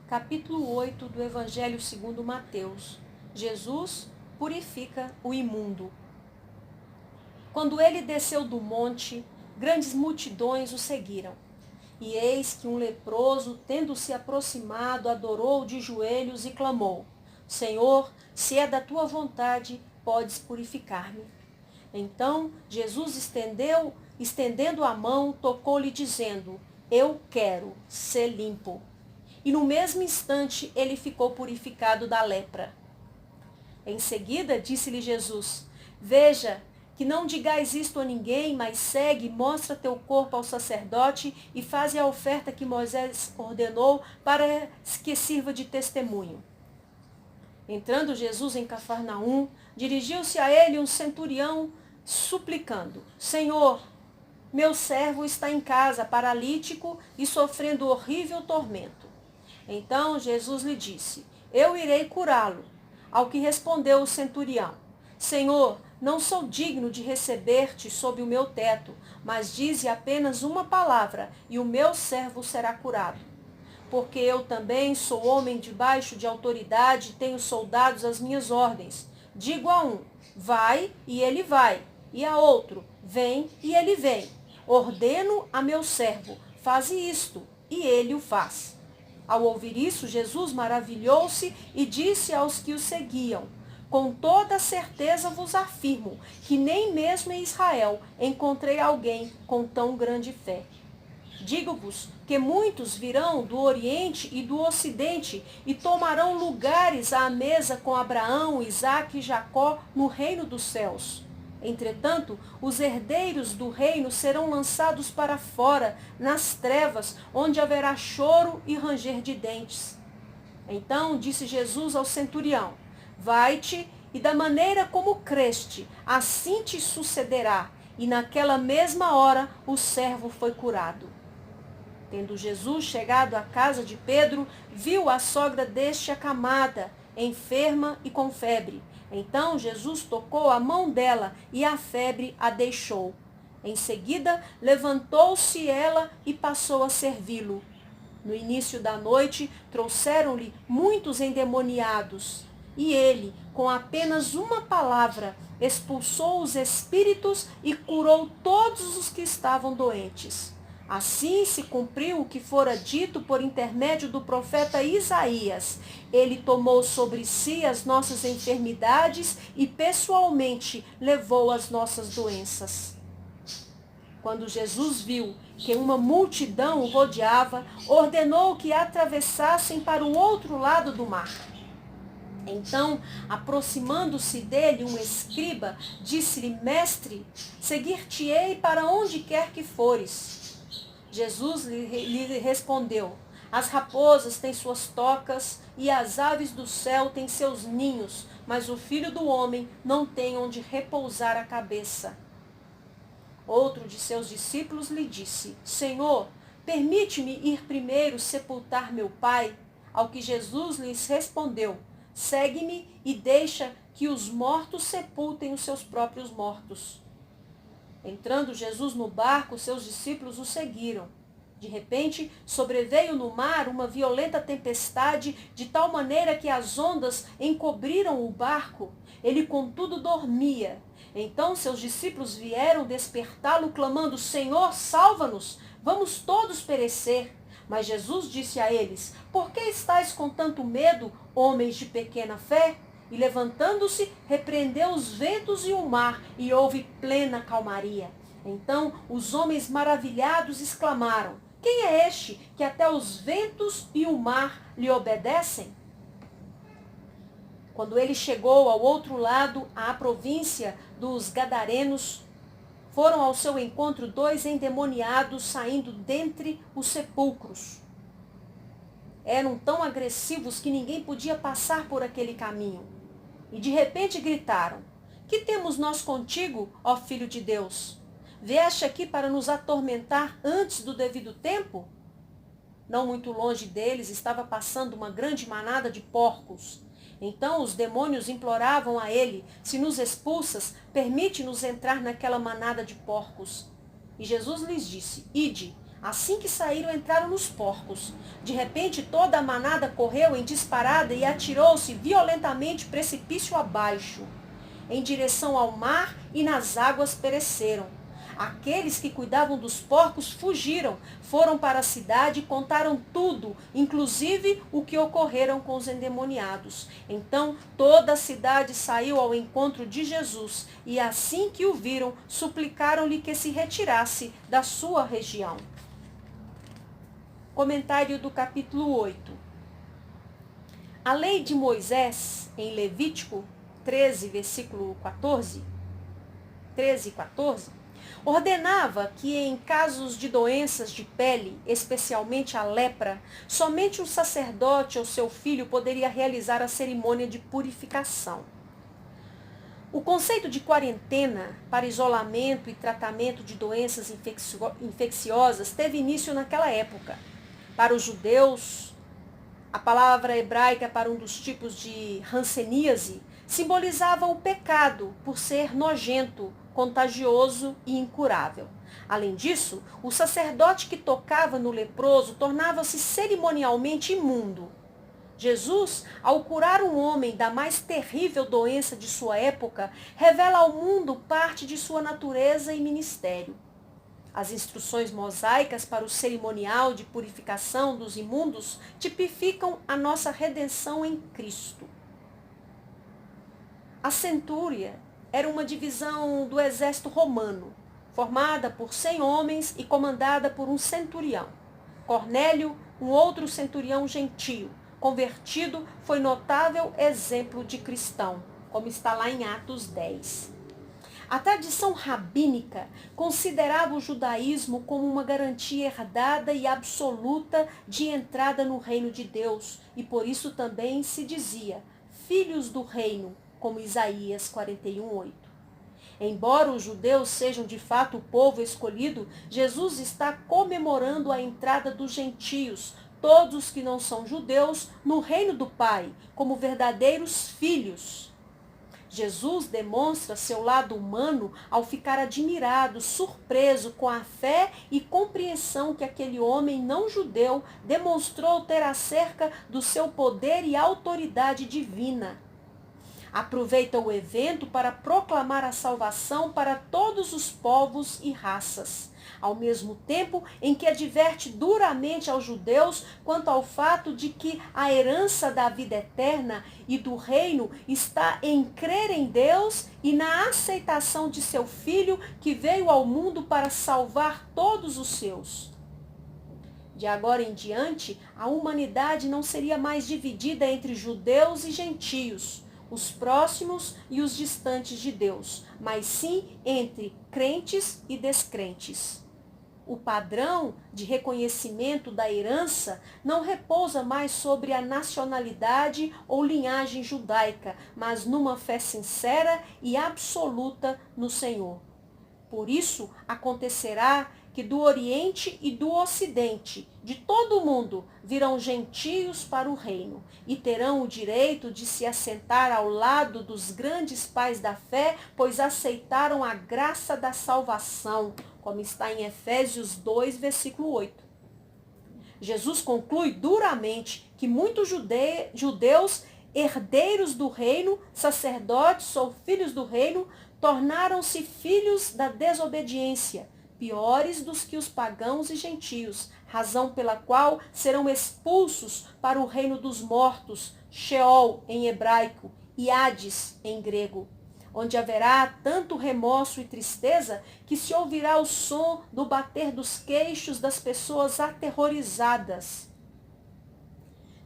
capítulo 8 do Evangelho segundo Mateus. Jesus purifica o imundo. Quando ele desceu do monte, grandes multidões o seguiram. E eis que um leproso, tendo se aproximado, adorou de joelhos e clamou: Senhor, se é da tua vontade, podes purificar-me. Então Jesus estendendo a mão, tocou-lhe dizendo: Eu quero ser limpo. E no mesmo instante ele ficou purificado da lepra. Em seguida disse-lhe Jesus: Veja, que não digais isto a ninguém, mas segue, mostra teu corpo ao sacerdote e faze a oferta que Moisés ordenou para que sirva de testemunho. Entrando Jesus em Cafarnaum, dirigiu-se a ele um centurião, suplicando: Senhor, meu servo está em casa, paralítico e sofrendo horrível tormento. Então Jesus lhe disse: Eu irei curá-lo. Ao que respondeu o centurião: Senhor, não sou digno de receber-te sob o meu teto, mas dize apenas uma palavra, e o meu servo será curado. Porque eu também sou homem debaixo de autoridade e tenho soldados às minhas ordens. Digo a um: vai, e ele vai, e a outro: vem, e ele vem. Ordeno a meu servo: faze isto, e ele o faz. Ao ouvir isso, Jesus maravilhou-se e disse aos que o seguiam: Com toda certeza vos afirmo que nem mesmo em Israel encontrei alguém com tão grande fé. Digo-vos que muitos virão do Oriente e do Ocidente e tomarão lugares à mesa com Abraão, Isaque e Jacó no reino dos céus. Entretanto, os herdeiros do reino serão lançados para fora, nas trevas, onde haverá choro e ranger de dentes. Então disse Jesus ao centurião: Vai-te, e da maneira como creste, assim te sucederá. E naquela mesma hora o servo foi curado. Tendo Jesus chegado à casa de Pedro, viu a sogra deste acamada, enferma e com febre. Então Jesus tocou a mão dela e a febre a deixou. Em seguida, levantou-se ela e passou a servi-lo. No início da noite, trouxeram-lhe muitos endemoniados. E ele, com apenas uma palavra, expulsou os espíritos e curou todos os que estavam doentes. Assim se cumpriu o que fora dito por intermédio do profeta Isaías. Ele tomou sobre si as nossas enfermidades e pessoalmente levou as nossas doenças. Quando Jesus viu que uma multidão o rodeava, ordenou que atravessassem para o outro lado do mar. Então, aproximando-se dele um escriba, disse-lhe: Mestre, seguir-te-ei para onde quer que fores. Jesus lhe respondeu: As raposas têm suas tocas e as aves do céu têm seus ninhos, mas o Filho do Homem não tem onde repousar a cabeça. Outro de seus discípulos lhe disse: Senhor, permite-me ir primeiro sepultar meu pai? Ao que Jesus lhes respondeu: Segue-me e deixa que os mortos sepultem os seus próprios mortos. Entrando Jesus no barco, seus discípulos o seguiram. De repente, sobreveio no mar uma violenta tempestade, de tal maneira que as ondas encobriram o barco. Ele, contudo, dormia. Então seus discípulos vieram despertá-lo, clamando: Senhor, salva-nos! Vamos todos perecer. Mas Jesus disse a eles: Por que estáis com tanto medo, homens de pequena fé? E levantando-se, repreendeu os ventos e o mar, e houve plena calmaria. Então os homens maravilhados exclamaram: Quem é este que até os ventos e o mar lhe obedecem? Quando ele chegou ao outro lado, à província dos Gadarenos, foram ao seu encontro 2 endemoniados saindo dentre os sepulcros. Eram tão agressivos que ninguém podia passar por aquele caminho. E de repente gritaram: Que temos nós contigo, ó Filho de Deus? Vieste aqui para nos atormentar antes do devido tempo? Não muito longe deles estava passando uma grande manada de porcos. Então os demônios imploravam a ele: Se nos expulsas, permite-nos entrar naquela manada de porcos. E Jesus lhes disse: Ide. Assim que saíram, entraram nos porcos. De repente, toda a manada correu em disparada e atirou-se violentamente precipício abaixo, em direção ao mar, e nas águas pereceram. Aqueles que cuidavam dos porcos fugiram, foram para a cidade e contaram tudo, inclusive o que ocorreram com os endemoniados. Então toda a cidade saiu ao encontro de Jesus e, assim que o viram, suplicaram-lhe que se retirasse da sua região. Comentário do capítulo 8. A lei de Moisés, em Levítico 13, versículo 13 e 14, ordenava que em casos de doenças de pele, especialmente a lepra, somente um sacerdote ou seu filho poderia realizar a cerimônia de purificação. O conceito de quarentena para isolamento e tratamento de doenças infecciosas teve início naquela época. Para os judeus, a palavra hebraica para um dos tipos de hanseníase simbolizava o pecado por ser nojento, contagioso e incurável. Além disso, o sacerdote que tocava no leproso tornava-se cerimonialmente imundo. Jesus, ao curar um homem da mais terrível doença de sua época, revela ao mundo parte de sua natureza e ministério. As instruções mosaicas para o cerimonial de purificação dos imundos tipificam a nossa redenção em Cristo. A centúria era uma divisão do exército romano, formada por 100 homens e comandada por um centurião. Cornélio, um outro centurião gentio, convertido, foi notável exemplo de cristão, como está lá em Atos 10. A tradição rabínica considerava o judaísmo como uma garantia herdada e absoluta de entrada no reino de Deus, e por isso também se dizia filhos do reino, como Isaías 41:8. Embora os judeus sejam de fato o povo escolhido, Jesus está comemorando a entrada dos gentios, todos que não são judeus, no reino do Pai, como verdadeiros filhos. Jesus demonstra seu lado humano ao ficar admirado, surpreso com a fé e compreensão que aquele homem não judeu demonstrou ter acerca do seu poder e autoridade divina. Aproveita o evento para proclamar a salvação para todos os povos e raças, ao mesmo tempo em que adverte duramente aos judeus quanto ao fato de que a herança da vida eterna e do reino está em crer em Deus e na aceitação de seu Filho que veio ao mundo para salvar todos os seus. De agora em diante, a humanidade não seria mais dividida entre judeus e gentios, os próximos e os distantes de Deus, mas sim entre crentes e descrentes. O padrão de reconhecimento da herança não repousa mais sobre a nacionalidade ou linhagem judaica, mas numa fé sincera e absoluta no Senhor. Por isso, acontecerá que do Oriente e do Ocidente, de todo o mundo, virão gentios para o reino, e terão o direito de se assentar ao lado dos grandes pais da fé, pois aceitaram a graça da salvação, como está em Efésios 2, versículo 8. Jesus conclui duramente que muitos judeus, herdeiros do reino, sacerdotes ou filhos do reino, tornaram-se filhos da desobediência, piores dos que os pagãos e gentios, razão pela qual serão expulsos para o reino dos mortos, Sheol em hebraico e Hades em grego, onde haverá tanto remorso e tristeza que se ouvirá o som do bater dos queixos das pessoas aterrorizadas.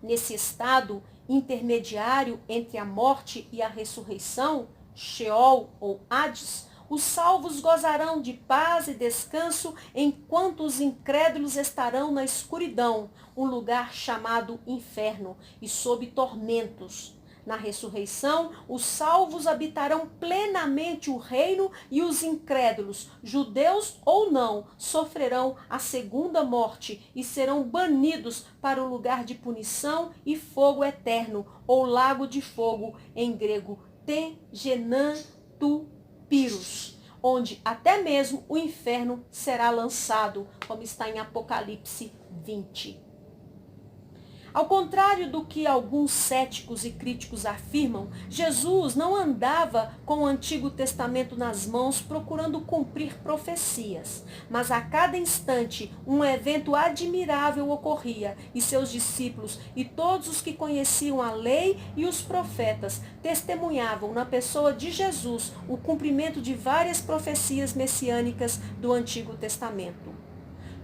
Nesse estado intermediário entre a morte e a ressurreição, Sheol ou Hades, os salvos gozarão de paz e descanso, enquanto os incrédulos estarão na escuridão, um lugar chamado inferno, e sob tormentos. Na ressurreição, os salvos habitarão plenamente o reino e os incrédulos, judeus ou não, sofrerão a segunda morte e serão banidos para o lugar de punição e fogo eterno, ou lago de fogo, em grego Tegenantupiros, onde até mesmo o inferno será lançado, como está em Apocalipse 20. Ao contrário do que alguns céticos e críticos afirmam, Jesus não andava com o Antigo Testamento nas mãos procurando cumprir profecias, mas a cada instante um evento admirável ocorria e seus discípulos e todos os que conheciam a lei e os profetas testemunhavam na pessoa de Jesus o cumprimento de várias profecias messiânicas do Antigo Testamento.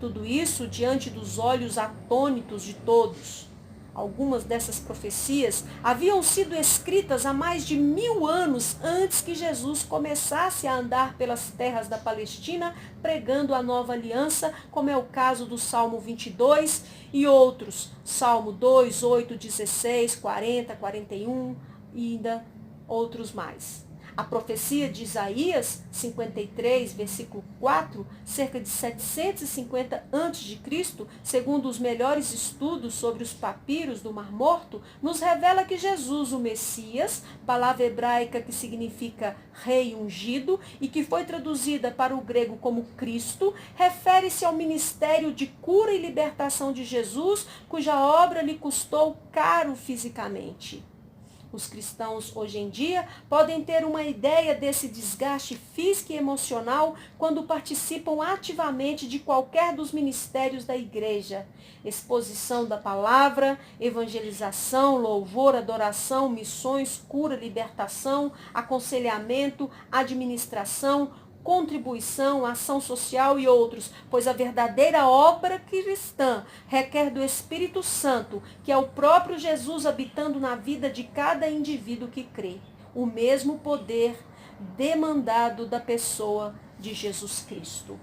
Tudo isso diante dos olhos atônitos de todos. Algumas dessas profecias haviam sido escritas há mais de 1000 anos antes que Jesus começasse a andar pelas terras da Palestina pregando a nova aliança, como é o caso do Salmo 22 e outros, Salmo 2, 8, 16, 40, 41 e ainda outros mais. A profecia de Isaías 53, versículo 4, cerca de 750 a.C., segundo os melhores estudos sobre os papiros do Mar Morto, nos revela que Jesus, o Messias, palavra hebraica que significa rei ungido e que foi traduzida para o grego como Cristo, refere-se ao ministério de cura e libertação de Jesus, cuja obra lhe custou caro fisicamente. Os cristãos hoje em dia podem ter uma ideia desse desgaste físico e emocional quando participam ativamente de qualquer dos ministérios da igreja. Exposição da palavra, evangelização, louvor, adoração, missões, cura, libertação, aconselhamento, administração, contribuição, ação social e outros, pois a verdadeira obra cristã requer do Espírito Santo, que é o próprio Jesus habitando na vida de cada indivíduo que crê. O mesmo poder demandado da pessoa de Jesus Cristo.